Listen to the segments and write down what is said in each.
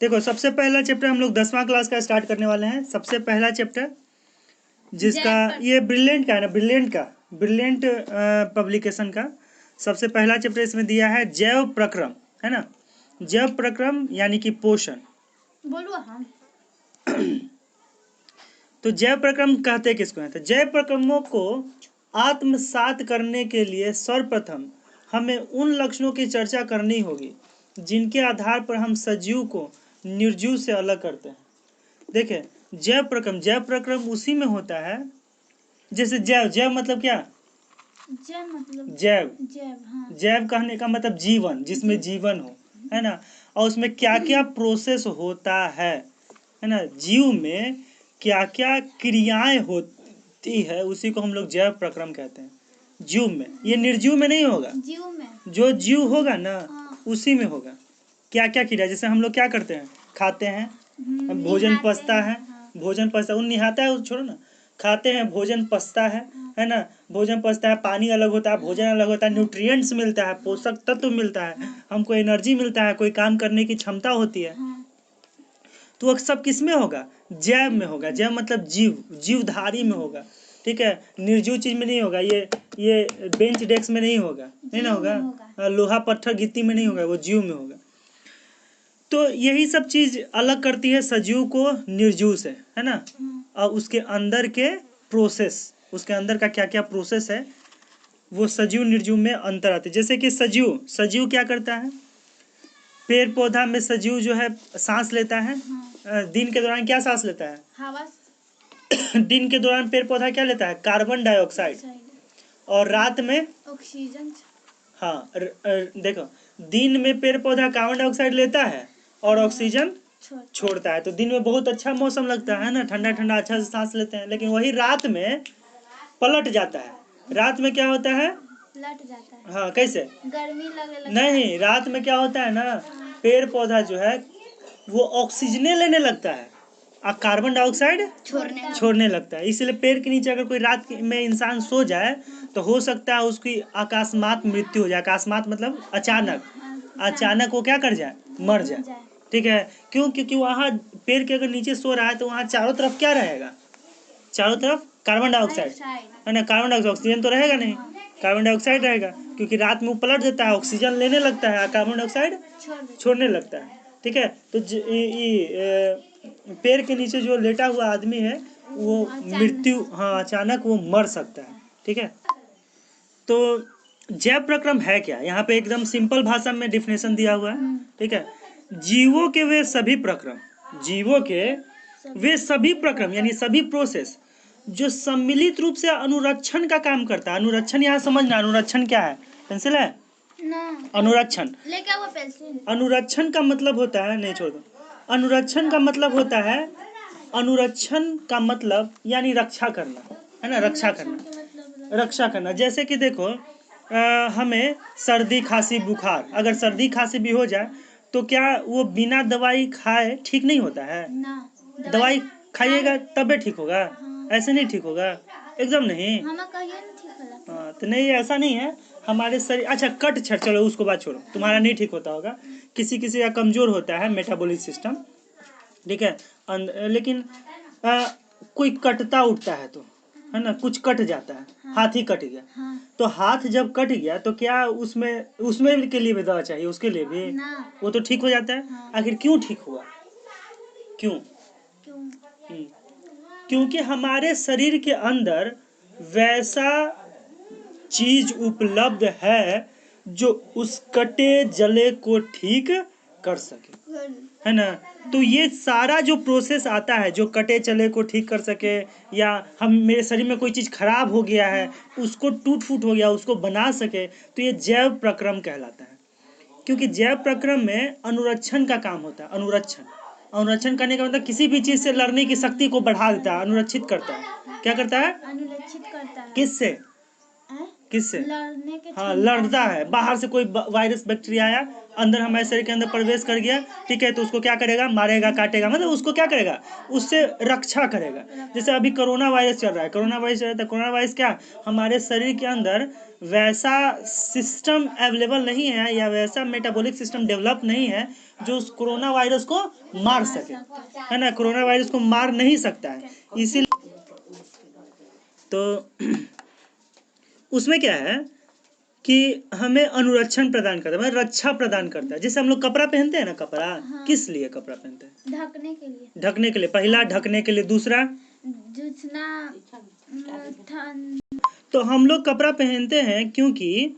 देखो सबसे पहला चैप्टर हम लोग 10वां क्लास का स्टार्ट करने वाले हैं। सबसे पहला चैप्टर जिसका ये ब्रिलियंट का है ना, ब्रिलियंट पब्लिकेशन का सबसे पहला चैप्टर इसमें दिया है जैव प्रक्रम, है ना। जैव प्रक्रम यानी कि पोषण। बोलो हम। तो जैव प्रक्रम कहते किसको हैं? तो जैव प्रक्रमों को आत्मसात करने के लिए सर्वप्रथम हमें उन लक्षणों की चर्चा करनी होगी जिनके आधार पर हम सजीव को निर्जीव से अलग करते हैं। देखें, जैव प्रक्रम उसी में होता है जैसे जैव मतलब क्या? जैव हाँ। जैव कहने का मतलब जीवन, जिसमें जीवन हो, है ना। और उसमें क्या क्या प्रोसेस होता है ना, जीव में क्या क्या क्रियाएं होती है, उसी को हम लोग जैव प्रक्रम कहते हैं। जीव में, ये निर्जीव में नहीं होगा। जीव में जो जीव होगा ना, हाँ। उसी में होगा क्या क्या क्रिया। जैसे हम लोग क्या करते हैं, खाते हैं, भोजन पचता है, हाँ। भोजन पचता है, निहाता है, छोड़ो ना, खाते हैं, भोजन पचता है ना, भोजन पचता है, पानी अलग होता है, भोजन अलग होता है, न्यूट्रिएंट्स मिलता है, पोषक तत्व मिलता है, हमको एनर्जी मिलता है, कोई काम करने की क्षमता होती है। तो वह सब किस में होगा? जैव में होगा। जैव मतलब जीव, जीवधारी में होगा, ठीक है। निर्जीव चीज में नहीं होगा। ये बेंच डेस्क में नहीं होगा, नहीं ना होगा, लोहा पत्थर गिट्टी में नहीं होगा, वो जीव में होगा। तो यही सब चीज अलग करती है सजीव को निर्जीव से, है ना। और उसके अंदर के प्रोसेस, उसके अंदर का क्या क्या प्रोसेस है, वो सजीव निर्जीव में अंतर आते हैं। जैसे कि सजीव क्या करता है? पेड़ पौधा में सजीव जो है सांस लेता है। दिन के दौरान क्या सांस लेता है? हवा। दिन के दौरान पेड़ पौधा क्या लेता है? Carbon dioxide. और रात में ऑक्सीजन। हाँ, देखो, दिन में पेड़ पौधा कार्बन डाइऑक्साइड लेता है और ऑक्सीजन छोड़ता है। तो दिन में बहुत अच्छा मौसम लगता है ना, ठंडा ठंडा अच्छा से सांस लेते हैं। लेकिन वही रात में पलट जाता है। रात में क्या होता है? पलट जाता है। हाँ, कैसे? गर्मी लगने नहीं, रात में क्या होता है ना, पेड़ पौधा जो है वो ऑक्सीजन लेने लगता है और कार्बन डाइऑक्साइड छोड़ने लगता है। इसलिए पेड़ के नीचे अगर कोई रात में इंसान सो जाए तो हो सकता है उसकी अकस्मात मृत्यु हो जाए। अकस्मात मतलब अचानक वो क्या कर जाए? मर जाए, ठीक है। क्यों? क्योंकि वहाँ पेड़ के अगर नीचे सो रहा है तो वहाँ चारों तरफ क्या रहेगा? चारों तरफ कार्बन डाइऑक्साइड, है ना। कार्बन डाइऑक्साइड, ऑक्सीजन तो रहेगा नहीं, कार्बन डाइऑक्साइड रहेगा। क्योंकि रात में वो पलट देता है, ऑक्सीजन लेने लगता है, कार्बन डाइऑक्साइड छोड़ने लगता है, ठीक है। तो पेड़ के नीचे जो लेटा हुआ आदमी है वो मृत्यु, हाँ, अचानक वो मर सकता है, ठीक है। तो जैव प्रक्रम है क्या? यहाँ पे एकदम सिंपल भाषा में डिफिनेशन दिया हुआ है, ठीक है। जीवों के वे सभी प्रक्रम यानी सभी प्रोसेस जो सम्मिलित रूप से अनुरक्षण का काम करता है। अनुरक्षण यहाँ समझना, अनुरक्षण क्या है? पेंसिल है? अनुरक्षण, लेके वो पेंसिल। अनुरक्षण का मतलब होता है, नहीं छोड़ दो। अनुरक्षण का मतलब होता है, अनुरक्षण का मतलब यानी रक्षा करना, है ना, रक्षा करना। जैसे कि देखो, हमें सर्दी खांसी बुखार, अगर सर्दी खांसी भी हो जाए तो क्या वो बिना दवाई खाए ठीक नहीं होता है? दवाई खाइएगा तबे ठीक होगा, ऐसे नहीं ठीक होगा, एकदम नहीं। हाँ, तो नहीं, ऐसा नहीं है हमारे शरीर। अच्छा, कट छट, चलो उसको बात छोड़ो, तुम्हारा नहीं ठीक होता होगा, किसी किसी का कमजोर होता है मेटाबॉलिक सिस्टम, ठीक है। लेकिन कोई कटता उठता है तो, है ना, कुछ कट जाता है। हाथ ही कट गया, तो हाथ जब कट गया तो क्या उसमें के लिए भी दवा चाहिए? उसके लिए भी वो तो ठीक हो जाता है। आखिर क्यों ठीक हुआ? क्यों? क्योंकि हमारे शरीर के अंदर वैसा चीज उपलब्ध है जो उस कटे जले को ठीक कर सके, है ना। तो ये सारा जो प्रोसेस आता है जो कटे चले को ठीक कर सके, या मेरे शरीर में कोई चीज खराब हो गया है उसको टूट फूट हो गया उसको बना सके, तो ये जैव प्रक्रम कहलाता है। क्योंकि जैव प्रक्रम में अनुरक्षण का काम होता है। अनुरक्षण करने का मतलब किसी भी चीज से लड़ने की शक्ति को बढ़ा देता है, अनुरक्षित करता है। क्या करता है? अनुरक्षित करता है। किससे? किससे? लड़ने के हाँ, लड़ता है। बाहर से कोई वायरस बैक्टीरिया आया, अंदर हमारे शरीर के अंदर प्रवेश कर गया, ठीक है, तो उसको क्या करेगा? मारेगा, काटेगा, मतलब उसको क्या करेगा? उससे रक्षा करेगा। जैसे अभी कोरोना वायरस चल रहा है, कोरोना वायरस चल रहा है, कोरोना वायरस क्या, हमारे शरीर के अंदर वैसा सिस्टम अवेलेबल नहीं है या वैसा मेटाबॉलिक सिस्टम डेवलप नहीं है जो उस कोरोना वायरस को मार सके, है ना। कोरोना वायरस को मार नहीं सकता है, इसीलिए तो उसमें क्या है कि हमें अनुरक्षण प्रदान करता है, मतलब रक्षा प्रदान करता है। जैसे हम लोग कपड़ा पहनते हैं ना, कपड़ा किस लिए कपड़ा पहनते हैं? ढकने के लिए। ढकने के लिए, पहला ढकने के लिए, दूसरा जितना ठंड। तो हम लोग कपड़ा पहनते हैं क्योंकि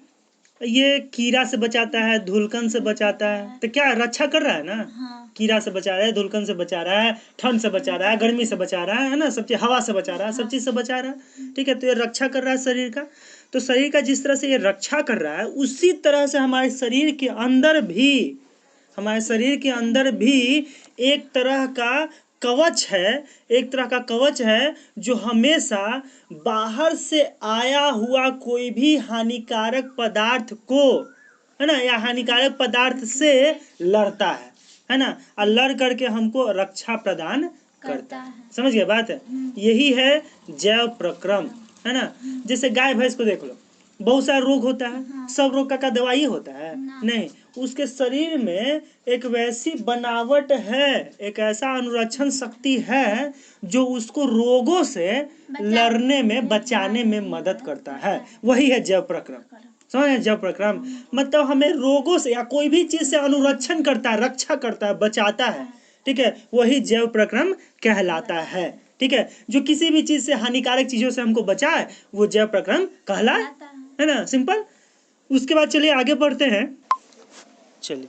ये कीड़ा से बचाता है, धुलकन से बचाता है, तो क्या रक्षा कर रहा है ना। हाँ। कीड़ा से बचा रहा है, धुलकन से बचा रहा है, ठंड से बचा रहा है, गर्मी से बचा रहा है ना, सब चीज, हवा से बचा रहा है, सब चीज से बचा रहा है, ठीक है। तो ये रक्षा कर रहा है शरीर का। तो शरीर का जिस तरह से ये रक्षा कर रहा है, उसी तरह से हमारे शरीर के अंदर भी, हमारे शरीर के अंदर भी एक तरह का कवच है, एक तरह का कवच है जो हमेशा बाहर से आया हुआ कोई भी हानिकारक पदार्थ को, है ना, या हानिकारक पदार्थ से लड़ता है ना, और लड़ करके हमको रक्षा प्रदान करता है। समझ गए बात? यही है जैव प्रक्रम, है ना। जैसे गाय भैंस को देख लो, बहुत सारा रोग होता है, सब रोग का दवाई होता है नहीं, उसके शरीर में एक वैसी बनावट है, एक ऐसा अनुरक्षण शक्ति है जो उसको रोगों से लड़ने में, बचाने में मदद करता है। वही है जैव प्रक्रम। समझ? जैव प्रक्रम मतलब हमें रोगों से या कोई भी चीज से अनुरक्षण करता है, रक्षा करता है, बचाता है, ठीक है, वही जैव प्रक्रम कहलाता है, ठीक है। जो किसी भी चीज से, हानिकारक चीजों से हमको बचाए, वो जैव प्रक्रम कहलाता है ना, सिंपल। उसके बाद चलिए आगे बढ़ते हैं। चलिए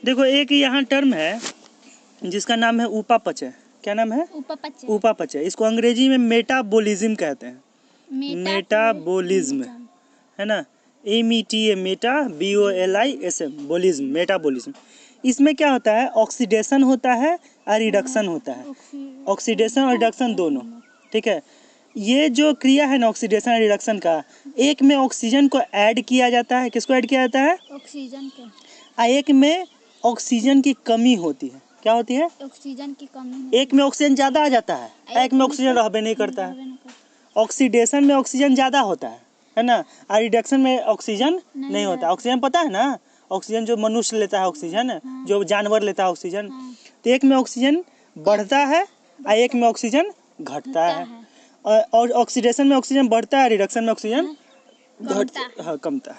देखो, एक यहाँ टर्म है जिसका नाम है उपापचय। क्या नाम है? उपापचय। इसको अंग्रेजी में मेटाबॉलिज्म कहते हैं। मेटाबॉलिज्म, है ना, META, मेटा, BOLISM, बोलिज्म, मेटाबॉलिज्म। इसमें क्या होता है? ऑक्सीडेशन होता है और रिडक्शन होता है, ऑक्सीडेशन और रिडक्शन दोनों, ठीक है। ये जो क्रिया है ना, ऑक्सीडेशन और रिडक्शन का, एक में ऑक्सीजन को ऐड किया जाता है। किसको ऐड किया जाता है? ऑक्सीजन के। और एक में ऑक्सीजन की कमी होती है। क्या होती है? ऑक्सीजन की कमी। एक में ऑक्सीजन ज़्यादा आ जाता है, एक में ऑक्सीजन रहबे नहीं करता है। ऑक्सीडेशन में ऑक्सीजन ज़्यादा होता है ना, और रिडक्शन में ऑक्सीजन नहीं होता। ऑक्सीजन पता है ना, ऑक्सीजन जो मनुष्य लेता है, ऑक्सीजन जो जानवर लेता है ऑक्सीजन, तो एक में ऑक्सीजन बढ़ता है और एक में ऑक्सीजन घटता है। और ऑक्सीडेशन में ऑक्सीजन बढ़ता है, रिडक्शन में ऑक्सीजन कमता है।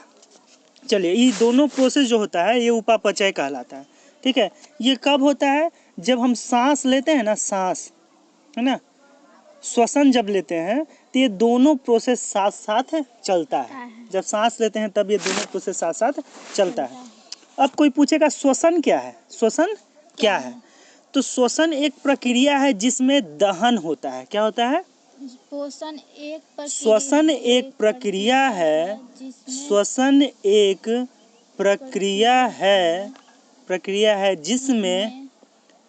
चलिए, ये दोनों प्रोसेस जो होता है ये उपापचय कहलाता है, ठीक है। ये कब होता है? जब हम सांस लेते हैं ना, सांस, है ना, श्वसन जब लेते हैं तो ये दोनों प्रोसेस साथ साथ चलता है। जब सांस लेते हैं तब ये दोनों प्रोसेस साथ साथ चलता है। अब कोई पूछेगा श्वसन क्या है? श्वसन क्या है? तो श्वसन एक प्रक्रिया है जिसमें दहन होता है। क्या होता है? श्वसन एक प्रक्रिया है, श्वसन एक प्रक्रिया है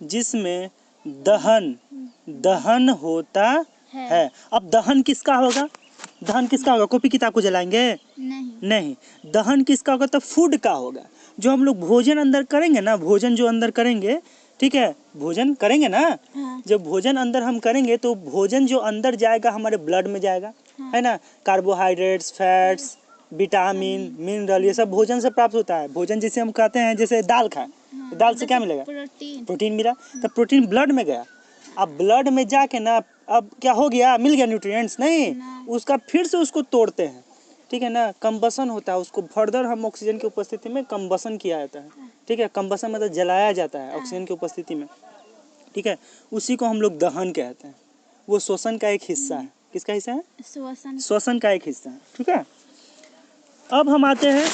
जिसमें दहन होता है। अब दहन किसका होगा? दहन किसका होगा? कॉपी किताब को जलाएंगे? नहीं। दहन किसका होगा? तो फूड का होगा। जो हम लोग भोजन अंदर करेंगे ना, भोजन जो अंदर करेंगे, ठीक है, भोजन करेंगे ना, जब भोजन अंदर हम करेंगे तो भोजन जो अंदर जाएगा हमारे ब्लड में जाएगा, है ना। कार्बोहाइड्रेट्स, फैट्स, विटामिन, मिनरल, ये सब भोजन से प्राप्त होता है। भोजन जिसे हम कहते हैं, जैसे दाल खाए, दाल से क्या मिलेगा? प्रोटीन मिला। तो प्रोटीन ब्लड में गया। अब ब्लड में जाके ना, अब क्या हो गया? मिल गया न्यूट्रिएंट्स? नहीं, उसका फिर से उसको तोड़ते हैं, ठीक है ना, कंबसन होता है। उसको फर्दर हम ऑक्सीजन की उपस्थिति में कंबसन किया जाता है, ठीक है। कंबसन मतलब जलाया जाता है ऑक्सीजन की उपस्थिति में, ठीक है। उसी को हम लोग दहन कहते हैं। वो श्वसन का एक हिस्सा है। किसका हिस्सा है? श्वसन का एक हिस्सा है, ठीक है। अब हम आते हैं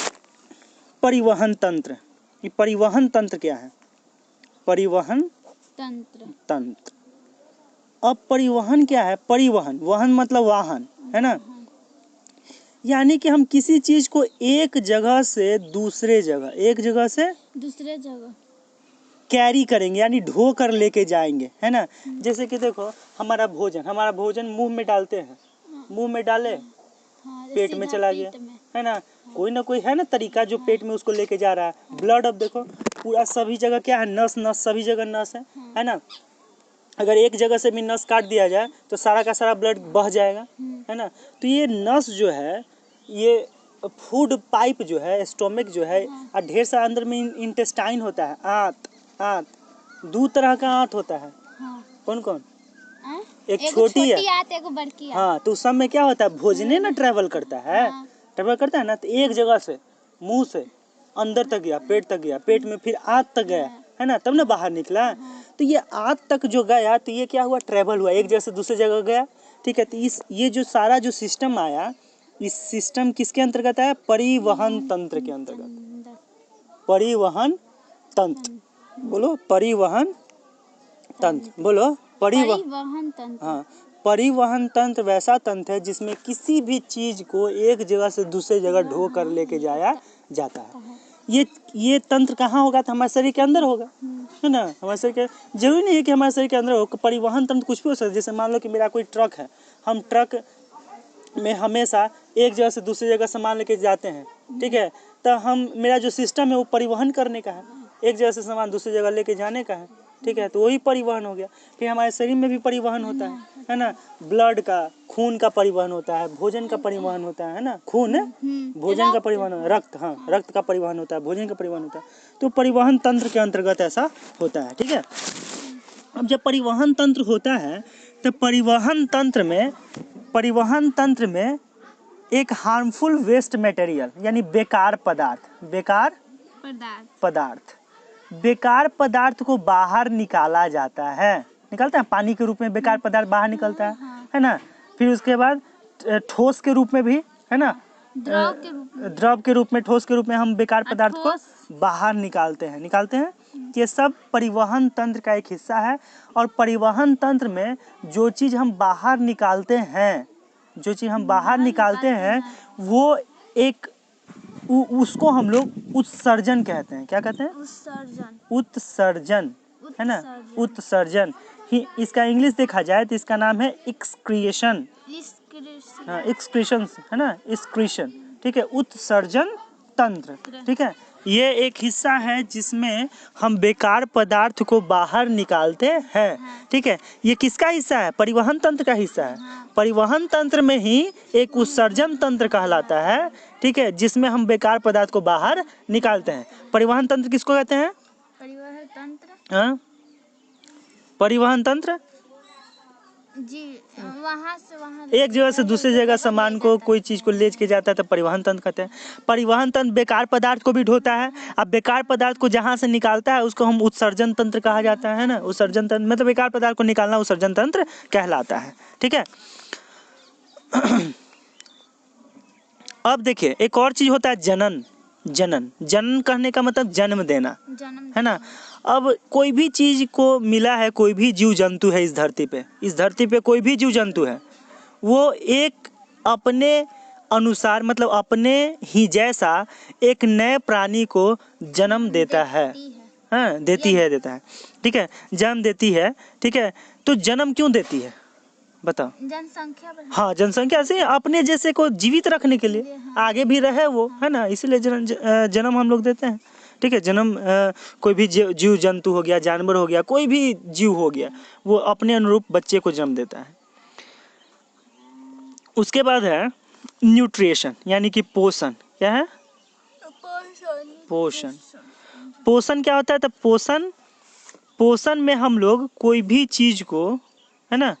परिवहन तंत्र। ये परिवहन तंत्र क्या है? परिवहन तंत्र। अब परिवहन क्या है? परिवहन, वहन मतलब वाहन, है ना। यानी कि हम किसी चीज को एक जगह से दूसरे जगह, कैरी करेंगे, यानी ढो कर लेके जाएंगे, है ना। जैसे कि देखो, हमारा भोजन मुंह में डालते हैं, मुंह में डाले, पेट में चला गया, है ना कोई है ना तरीका जो पेट में उसको लेके जा रहा है। ब्लड अब देखो पूरा सभी जगह क्या है, नस नस, सभी जगह नस है ना। अगर एक जगह से भी नस काट दिया जाए तो सारा का सारा ब्लड बह जाएगा, है ना। तो ये नस जो है, ये फूड पाइप जो है, स्टोमिक जो है, और ढेर सारा अंदर में इंटेस्टाइन होता है, आंत 2 तरह का आंत होता है। हाँ। कौन कौन? हाँ? एक एगो छोटी है, आंत, एगो बड़की आंत। हाँ। तो उस सब में क्या होता है, भोजने ना ट्रेवल करता है, हाँ। ट्रेवल करता है ना। तो एक जगह से मुंह से अंदर तक गया, पेट तक गया, पेट में फिर आंत तक गया, है ना, तब ना बाहर निकला। तो ये आंत तक जो गया, तो ये क्या हुआ, ट्रेवल हुआ, एक जगह से दूसरे जगह गया, ठीक है। तो ये जो सारा जो सिस्टम आया, इस सिस्टम किसके अंतर्गत है, परिवहन तंत्र के अंतर्गत। परिवहन तंत्र, बोलो परिवहन तंत्र, बोलो परिवहन तंत्र। हाँ, परिवहन तंत्र वैसा तंत्र है जिसमें किसी भी चीज को एक जगह से दूसरे जगह ढो कर लेके जाया जाता है। ये तंत्र कहाँ होगा, तो हमारे शरीर के अंदर होगा, है ना। हमारे शरीर के, जरूरी नहीं है कि हमारे शरीर के अंदर हो। परिवहन तंत्र कुछ भी हो सकता है। जैसे मान लो कि मेरा कोई ट्रक है, हम ट्रक में हमेशा एक जगह से दूसरी जगह सामान लेके जाते हैं, ठीक है। तो मेरा जो सिस्टम है वो परिवहन करने का है, एक जगह से सामान दूसरी जगह लेके जाने का है, ठीक है। तो वही परिवहन हो गया। फिर हमारे शरीर में भी परिवहन होता है ना। ब्लड का, खून का परिवहन होता है, भोजन का परिवहन होता है ना। खून भोजन का परिवहन, रक्त, हाँ, रक्त का परिवहन होता है, भोजन का परिवहन होता है। तो परिवहन तंत्र के अंतर्गत ऐसा होता है, ठीक है। अब जब परिवहन तंत्र होता है तो परिवहन तंत्र में एक हार्मफुल वेस्ट मटेरियल यानी बेकार पदार्थ को बाहर निकाला जाता है, निकलता है पानी के रूप में बेकार पदार्थ बाहर निकलता है ना। फिर उसके बाद ठोस के रूप में भी, है ना, द्रव के रूप में, ठोस के रूप में हम बेकार पदार्थ को बाहर निकालते हैं। ये सब परिवहन तंत्र का एक हिस्सा है। और परिवहन तंत्र में जो चीज हम बाहर निकालते हैं, वो एक उसको हम लोग उत्सर्जन कहते हैं। क्या कहते हैं? उत्सर्जन, है ना, उत्सर्जन ही। इसका इंग्लिश देखा जाए तो इसका नाम है एक्सक्रिएशन, हाँ, एक्सक्रीशन, है ना, एक्सक्रीशन, ठीक है, उत्सर्जन तंत्र, ठीक है। ये एक हिस्सा है जिसमें हम बेकार पदार्थ को बाहर निकालते हैं, ठीक है। ये किसका हिस्सा है? परिवहन तंत्र का हिस्सा है। परिवहन तंत्र में ही एक उत्सर्जन तंत्र कहलाता है, ठीक है, जिसमें हम बेकार पदार्थ को बाहर निकालते हैं। परिवहन तंत्र किसको कहते हैं? परिवहन तंत्र, हाँ, परिवहन तंत्र जी, वहाँ से वहाँ, एक जगह से दूसरी जगह सामान को, कोई चीज को ले के जाता है तो परिवहन तंत्र कहते हैं। परिवहन तंत्र बेकार पदार्थ को भी ढोता है। अब बेकार पदार्थ को जहाँ से निकालता है उसको हम उत्सर्जन तंत्र कहा जाता है ना। उत्सर्जन तंत्र मतलब बेकार पदार्थ को निकालना उत्सर्जन तंत्र कहलाता है, ठीक है। अब देखिए एक और चीज होता है जनन कहने का मतलब जन्म देना, है ना। अब कोई भी चीज को मिला है, कोई भी जीव जंतु है इस धरती पे कोई भी जीव जंतु है, वो एक अपने अनुसार मतलब अपने ही जैसा एक नए प्राणी को जन्म देता है, हाँ, देता है, ठीक है, जन्म देती है, ठीक है। तो जन्म क्यों देती है बताओ? जनसंख्या, हाँ, जनसंख्या से अपने जैसे को जीवित रखने के लिए, आगे भी रहे वो, है ना, इसलिए जन्म हम लोग देते हैं, ठीक है। जन्म कोई भी जीव जंतु हो गया, जानवर हो गया, कोई भी जीव हो गया, वो अपने अनुरूप बच्चे को जन्म देता है। उसके बाद है न्यूट्रिशन यानी कि पोषण। क्या है? पोषण क्या होता है? तो पोषण में हम लोग कोई भी चीज को, है ना,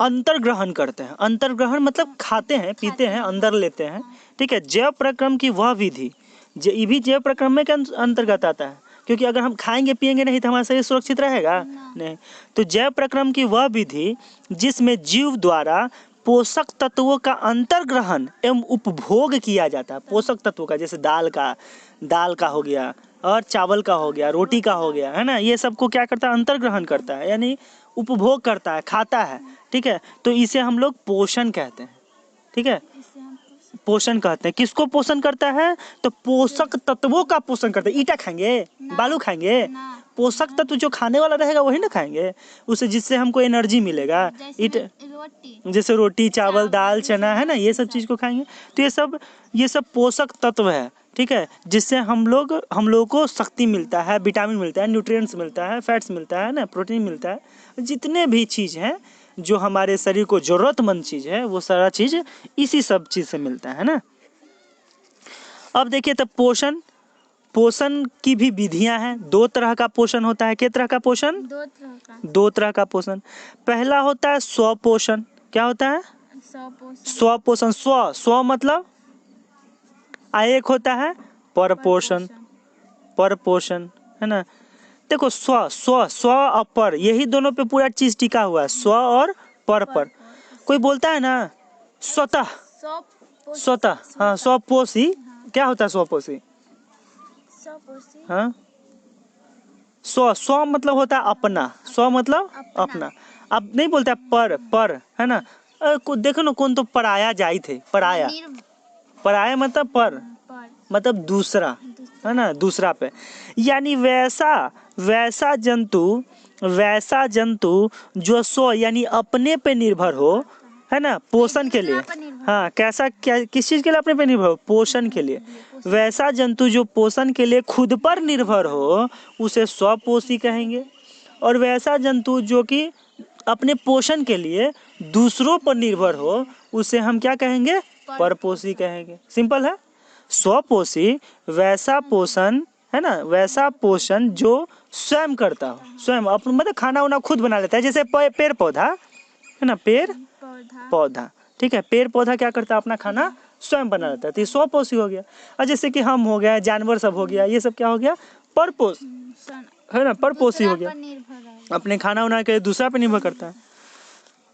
अंतर्ग्रहण करते हैं। अंतर्ग्रहण मतलब खाते हैं, पीते हैं, अंदर लेते हैं, ठीक है। जैव प्रक्रम की वह विधि, ये भी जैव प्रक्रम में के अंतर्गत आता है, क्योंकि अगर हम खाएंगे पिएंगे नहीं तो हमारा शरीर सुरक्षित रहेगा नहीं। तो जैव प्रक्रम की वह विधि जिसमें जीव द्वारा पोषक तत्वों का अंतर्ग्रहण एवं उपभोग किया जाता है। पोषक तत्वों का, जैसे दाल का हो गया, और चावल का हो गया, रोटी का हो गया, है ना, ये सबको क्या करता है? अंतर्ग्रहण करता है, यानी उपभोग करता है, खाता है, ठीक है। तो इसे हम लोग पोषण कहते हैं, ठीक है, पोषण कहते हैं। किसको पोषण करता है? तो पोषक तत्वों का पोषण करता है। ईटा खाएंगे, बालू खाएंगे? ना पोषक तत्व जो खाने वाला रहेगा वही ना खाएंगे, उसे जिससे हमको एनर्जी मिलेगा। जैसे रोटी जैसे रोटी, चावल, दाल, चावल, चना, है ना, ये सब चीज को खाएंगे। तो ये सब पोषक तत्व है, ठीक है, जिससे हम लोगों को शक्ति मिलता है, विटामिन मिलता है, न्यूट्रिएंट्स मिलता है, फैट्स मिलता है ना, प्रोटीन मिलता है। जितने भी चीज हैं जो हमारे शरीर को जरूरतमंद चीज है वो सारा चीज इसी सब चीज से मिलता है ना। अब देखिए, तो पोषण की भी विधियां हैं। 2 तरह का पोषण होता है। किस तरह का पोषण? 2 तरह का 2 तरह का पोषण। पहला होता है स्वपोषण। क्या होता है? 100 पोषण स्वपोषण। स्व मतलब, एक होता है परपोषण। परपोषण, है ना। देखो, स्व और पर, यही दोनों पे पूरा चीज टिका हुआ है, स्व और पर। कोई बोलता है ना स्वतः, 100 स्वतः, हाँ, स्वपोषी। क्या होता है स्वपोषी? पोषी हाँ, स्व मतलब होता है अपना। स्व मतलब अपना। अब नहीं बोलता पर, है ना। देखो ना, कौन तो पराया जाई थे, पराया मतलब पर, मतलब दूसरा, है ना, दूसरा पे। यानी वैसा जंतु जो स्व यानी अपने पे निर्भर हो, है ना, पोषण के लिए। हाँ, किस चीज के लिए अपने पे निर्भर हो? पोषण के लिए। वैसा जंतु जो पोषण के लिए खुद पर निर्भर हो उसे स्वपोषी कहेंगे। और वैसा जंतु जो कि अपने पोषण के लिए दूसरों पर निर्भर हो उसे हम क्या कहेंगे? परपोषी कहेंगे। सिंपल है। स्वपोषी वैसा पोषण, है ना, वैसा पोषण जो स्वयं करता हो, स्वयं अपना मतलब खाना वाना खुद बना लेता है। जैसे पेड़ पौधा, है ना, पेड़ पौधा, ठीक है, पेड़ पौधा क्या करता है? अपना खाना स्वयं बना लेता है, तो ये स्वपोषी हो गया। और जैसे कि हम हो गया, जानवर सब हो गया, ये सब क्या हो गया? परपोष, है ना, परपोषी हो गया, अपने खाना वाना के दूसरा पे निर्भर करता है।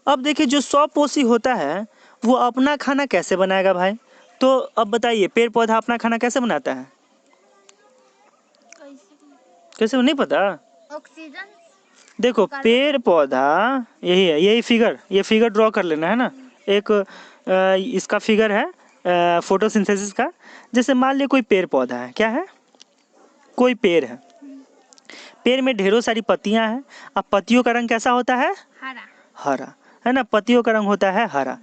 अब देखिए, जो स्वपोषी होता है वो अपना खाना कैसे बनाएगा भाई? तो अब बताइए, पेड़ पौधा अपना खाना कैसे बनाता है? कैसे, नहीं पता? ऑक्सीजन। देखो, पेड़ पौधा यही है, ये फिगर ड्रॉ कर लेना, है ना। एक इसका फिगर है फोटोसिंथेसिस का। जैसे मान लिया कोई पेड़ पौधा है, क्या है? कोई पेड़ है, पेड़ में ढेरों सारी पत्तियां हैं। अब पत्तियों का रंग कैसा होता है? हरा, है ना, पत्तियों का रंग होता है हरा।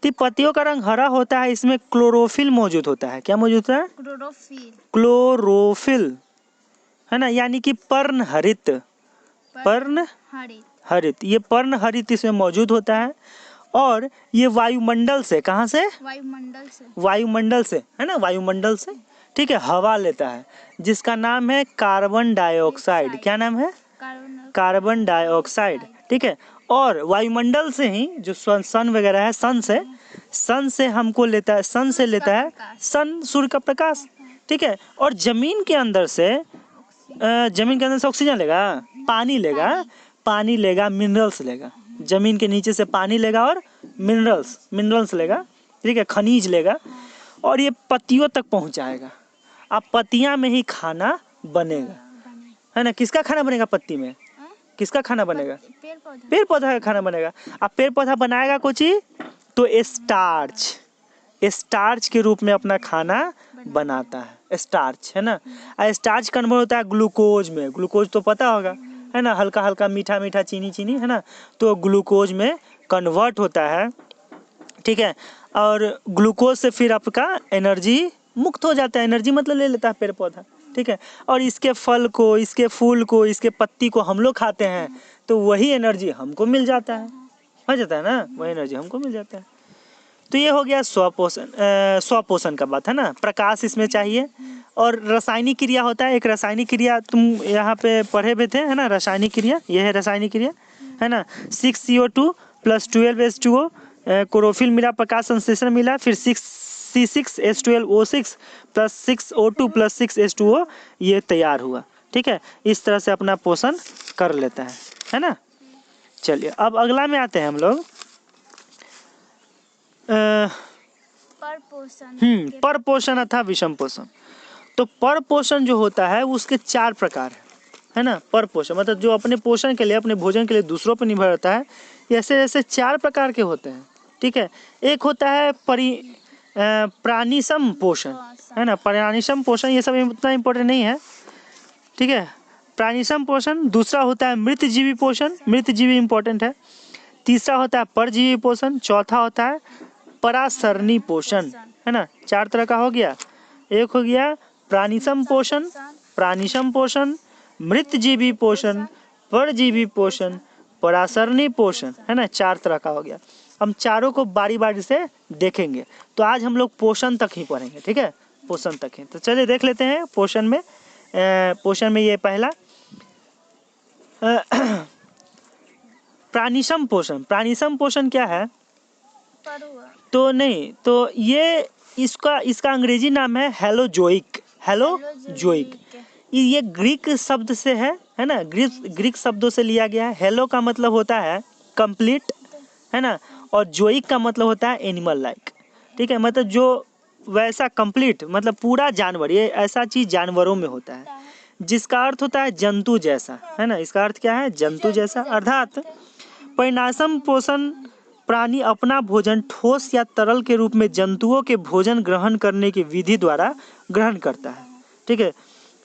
तो पत्तियों का रंग हरा होता है, इसमें क्लोरोफिल मौजूद होता है। क्या मौजूद होता है? क्लोरोफिल, है ना, यानी कि पर्णहरित। पर्णहरित, ये पर्णहरित इसमें मौजूद होता है। और ये वायुमंडल से, कहाँ से? वायुमंडल से, है ना, वायुमंडल से, ठीक है, हवा लेता है जिसका नाम है कार्बन डाइऑक्साइड। क्या नाम है? कार्बन डाइऑक्साइड, ठीक है। और वायुमंडल से ही जो सन वगैरह है, सन से हमको लेता है, सन से लेता है, सन सूर्य का प्रकाश, ठीक है। और जमीन के अंदर से ऑक्सीजन लेगा, पानी लेगा, मिनरल्स लेगा। जमीन के नीचे से पानी लेगा और मिनरल्स लेगा, ठीक है, खनिज लेगा, और ये पत्तियों तक पहुंचाएगा। अब पत्तियां में ही खाना बनेगा, है ना। किसका खाना बनेगा पत्ती में? किसका खाना बनेगा? पेड़ पौधा का खाना बनेगा। अब पेड़ पौधा बनाएगा कुछ ही, तो स्टार्च के रूप में अपना खाना बनाता है, स्टार्च, है ना। स्टार्च कन्वर्ट होता है ग्लूकोज में। ग्लूकोज तो पता होगा, है ना, हल्का हल्का मीठा चीनी, है ना, तो ग्लूकोज में कन्वर्ट होता है, ठीक है। और ग्लूकोज से फिर आपका एनर्जी मुक्त हो जाता है। एनर्जी मतलब ले लेता है पेड़ पौधा, ठीक है। और इसके फल को, इसके फूल को, इसके पत्ती को हम लोग खाते हैं, तो वही एनर्जी हमको मिल जाता है, हो जाता है ना, वही एनर्जी हमको मिल जाता है। तो ये हो गया स्वपोषण का बात, है ना। प्रकाश इसमें चाहिए। और रासायनिक क्रिया होता है, एक रासायनिक क्रिया तुम यहाँ पे पढ़े हुए थे, है ना, रासायनिक क्रिया, ये है रासायनिक क्रिया, है ना। 6CO2 + 12H2O, क्लोरोफिल मिला, प्रकाश संश्लेषण मिला, फिर 6C6H12O6 + 6O2 + 6H2O, ये तैयार हुआ, ठीक है। इस तरह से अपना पोषण कर लेता है ना। चलिए, अब अगला में आते हैं हम लोग। परपोषण अथवा विषम पोषण। तो परपोषण जो होता है उसके 4 प्रकार है ना। परपोषण मतलब जो अपने पोषण के लिए, अपने भोजन के लिए दूसरों पर निर्भर रहता है। ऐसे 4 प्रकार के होते हैं, ठीक है। एक होता है प्राणिसम पोषण, है ना। प्राणिसम पोषण ये सब उतना इम्पोर्टेंट नहीं है, ठीक है। प्राणिसम पोषण। दूसरा होता है मृतजीवी पोषण, मृतजीवी इम्पोर्टेंट है। तीसरा होता है परजीवी पोषण। चौथा होता है परासरणी पोषण, है ना। 4 तरह का हो गया। एक हो गया प्राणिसम पोषण, प्राणिसम पोषण, मृतजीवी पोषण, परजीवी पोषण, परासरणी पोषण, है ना। 4 तरह का हो गया। हम चारों को बारी बारी से देखेंगे। तो आज हम लोग पोषण तक ही पढ़ेंगे, ठीक है, पोषण तक ही। तो चलिए देख लेते हैं पोषण में। पोषण में ये पहला प्राणिसम पोषण। प्राणिसम पोषण क्या है? तो नहीं, तो ये इसका अंग्रेजी नाम है हेलोजोइक। हेलोजोइक ये ग्रीक शब्द से है ना, ग्रीक शब्दों से लिया गया है। हेलो का मतलब होता है कंप्लीट, है ना, और जोइक का मतलब होता है एनिमल लाइक, ठीक है। मतलब जो वैसा कंप्लीट मतलब पूरा जानवर, ये ऐसा चीज जानवरों में होता है जिसका अर्थ होता है जंतु जैसा, है ना। इसका अर्थ क्या है? जंतु जैसा। अर्थात परिणासम पोषण प्राणी अपना भोजन ठोस या तरल के रूप में जंतुओं के भोजन ग्रहण करने की विधि द्वारा ग्रहण करता है, ठीक है।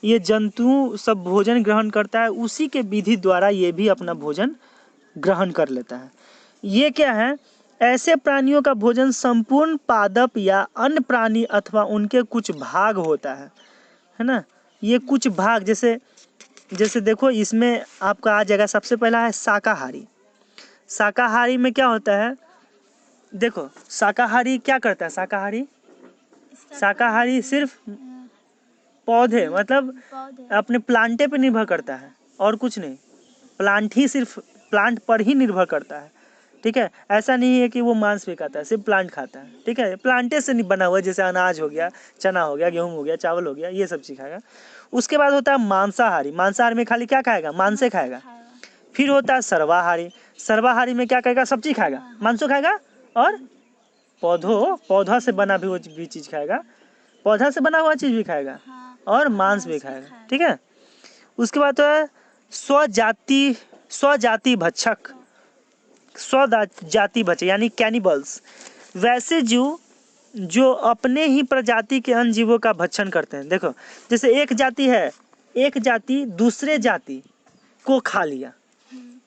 ये जंतु सब भोजन ग्रहण करता है, उसी के विधि द्वारा ये भी अपना भोजन ग्रहण कर लेता है। ये क्या है? ऐसे प्राणियों का भोजन संपूर्ण पादप या अन्य प्राणी अथवा उनके कुछ भाग होता है ना। ये कुछ भाग, जैसे देखो इसमें आपका आ जाएगा। सबसे पहला है शाकाहारी। शाकाहारी में क्या होता है? देखो शाकाहारी क्या करता है? शाकाहारी सिर्फ पौधे, मतलब अपने प्लांटे पे निर्भर करता है और कुछ नहीं। सिर्फ प्लांट पर ही निर्भर करता है, ठीक है। ऐसा नहीं है कि वो मांस भी खाता है, सिर्फ प्लांट खाता है, ठीक है। प्लांटे से नहीं बना हुआ, जैसे अनाज हो गया, चना हो गया, गेहूं हो गया, चावल हो गया, ये सब चीज खाएगा। उसके बाद होता है मांसाहारी। मांसाहारी में खाली क्या खाएगा? मांसे खाएगा। फिर होता है सर्वाहारी। सर्वाहारी में क्या खाएगा? सब चीज खाएगा, मांसो खाएगा और पौधा से बना भी वो भी चीज खाएगा, पौधा से बना हुआ चीज भी खाएगा और मांस भी खाएगा, ठीक है। उसके बाद तो है स्वजाति भक्षक। स्वजाति भक्षक यानी कैनिबल्स, वैसे जीव जो अपने ही प्रजाति के अन्य जीवों का भक्षण करते हैं। देखो जैसे एक जाति है, एक जाति दूसरे जाति को खा लिया।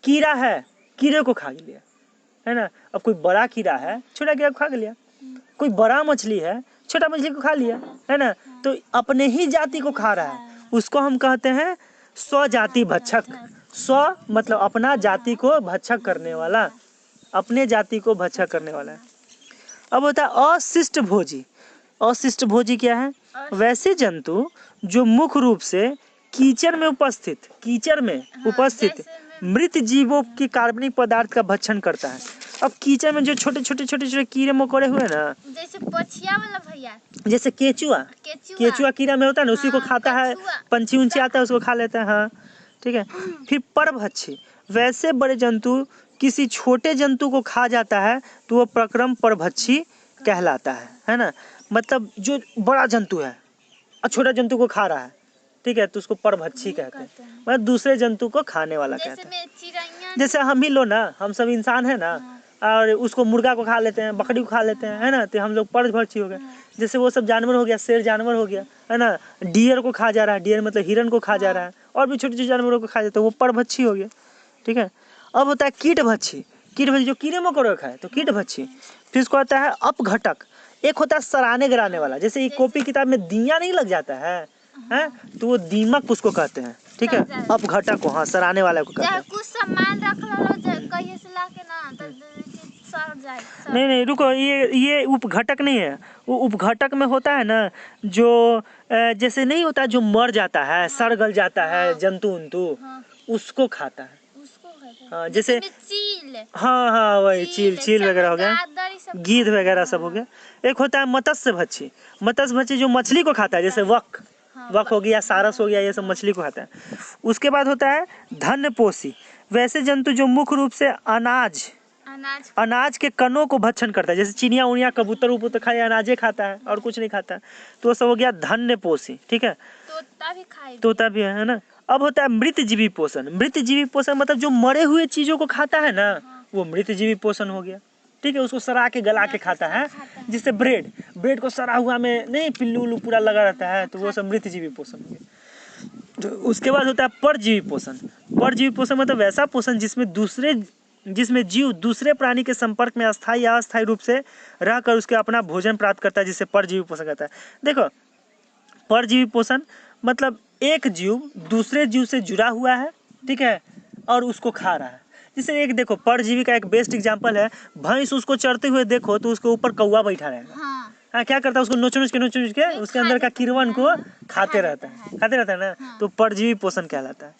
कीड़ा है, कीड़े को खा लिया, है ना। अब कोई बड़ा कीड़ा है, छोटा कीड़ा को खा लिया। कोई बड़ा मछली है, छोटा मछली को खा लिया, है ना। तो अपने ही जाति को खा रहा है, उसको हम कहते हैं स्वजाति भक्षक। स्व मतलब अपना जाति को भक्षक करने वाला, अपने जाति को भक्षक करने वाला है। अब होता है अशिष्ट भोजी। अशिष्ट भोजी क्या है? वैसे जंतु जो मुख्य रूप से कीचड़ में उपस्थित मृत जीवों के कार्बनिक पदार्थ का भक्षण करता है। अब कीचड़ में जो छोटे छोटे कीड़े मकोड़े हुए ना, जैसे पोछिया वाला भैया, जैसे केचुआ कीड़ा में होता है ना, उसी को खाता है। पंछी उंची आता है उसको खा लेता है, हाँ, ठीक है। फिर परभक्षी, वैसे बड़े जंतु किसी छोटे जंतु को खा जाता है तो वो प्रक्रम परभक्षी कहलाता है ना। मतलब जो बड़ा जंतु है और छोटा जंतु को खा रहा है, ठीक है, तो उसको परभक्षी कहते हैं। मतलब दूसरे जंतु को खाने वाला कहते हैं। जैसे हम ही लो ना, हम सब इंसान है ना, और उसको मुर्गा को खा लेते हैं, बकरी को खा लेते हैं, है ना, तो हम लोग परभक्षी हो गए। जैसे वो सब जानवर हो गया, शेर जानवर हो गया, है ना, डियर को खा जा रहा है, डियर मतलब हिरन को खा जा रहा है, और भी छोटे छोटे जानवरों को खा जाता है, वो परभक्षी हो गया, ठीक है। अब होता है कीटभक्षी। कीटभक्षी जो कीड़े मकोड़े खाए तो कीटभक्षी। फिर उसको आता है अपघटक। एक होता है सराहने गिराने वाला, जैसे ये कॉपी किताब में दिया नहीं लग जाता है, तो वो दीमक उसको कहते हैं, ठीक है। अपघटक को, हाँ, सराहने वाला को कहते हैं। कुछ सामान रख लो कहीं से लाके ना तो सड़ जाए। नहीं रुको, ये उपघटक नहीं है। वो उपघटक में होता है ना, जो जैसे नहीं होता, जो मर जाता है, सड़ गल जाता है जंतु उंतु, उसको खाता है। हाँ, जैसे चील, हाँ वही चील वगैरह हो गया, गीध वगैरह सब हो गया। एक होता है मत्स्य भक्षी। मत्स्य भक्षी जो मछली को खाता है, जैसे वक हो गया, सारस हो गया, ये सब मछली को खाता है। उसके बाद होता है धन्यपोषी। वैसे जंतु जो मुख्य रूप से अनाज के कणों को भक्षण करता है, जैसे चिड़िया उड़िया कबूतर उबूतर खाए, अनाजे खाता है और कुछ नहीं खाता है, तो वो सब हो गया धन्यपोषी, ठीक है। तोता भी है ना। अब होता है मृतजीवी पोषण। मृतजीवी पोषण मतलब जो मरे हुए चीजों को खाता है ना, वो मृतजीवी पोषण हो गया, ठीक है, उसको सरा के गला के खाता है। जिससे ब्रेड को सरा हुआ में नहीं पिल्लू उल्लू पूरा लगा रहता है, तो वो सब मृतजीवी पोषण हो गया। तो उसके बाद होता है परजीवी पोषण। परजीवी पोषण मतलब वैसा पोषण जिसमें जीव दूसरे प्राणी के संपर्क में अस्थायी या अस्थायी रूप से रहकर उसके अपना भोजन प्राप्त करता है, जिससे परजीवी पोषण कहता है। देखो, परजीवी पोषण मतलब एक जीव दूसरे जीव से जुड़ा हुआ है, ठीक है, और उसको खा रहा है। जैसे एक देखो, परजीवी का एक बेस्ट एग्जांपल है, भैंस उसको चरते हुए देखो तो उसके ऊपर कौवा बैठा रहेगा। हाँ, क्या करता है, उसको नोच नोच के उसके अंदर का किरवन को खाते रहता है ना। तो परजीवी पोषण कहलाता है।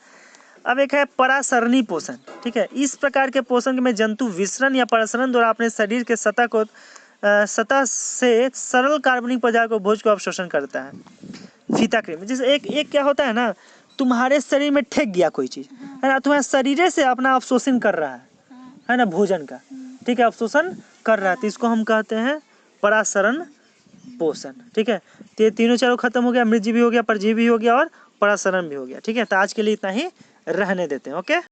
अब एक है परासरणी पोषण, ठीक है। इस प्रकार के पोषण में जंतु विसरण या प्रसरण द्वारा अपने शरीर के सतह से सरल कार्बनिक पदार्थ को भोज को अवशोषण करता है। फीता कृमि, जैसे एक क्या होता है ना, तुम्हारे शरीर में ठेक गया कोई चीज, है ना, तुम्हारे शरीर से अपना अवशोषण कर रहा है ना, भोजन का, ठीक है, अवशोषण कर रहा है, तो इसको हम कहते हैं परासरण पोषण, ठीक है। तो ये तीनों चारों खत्म हो गया, मृतजीवी हो गया, परजीवी हो गया और परासरण भी हो गया, ठीक है। तो आज के लिए इतना ही रहने देते हैं, ओके।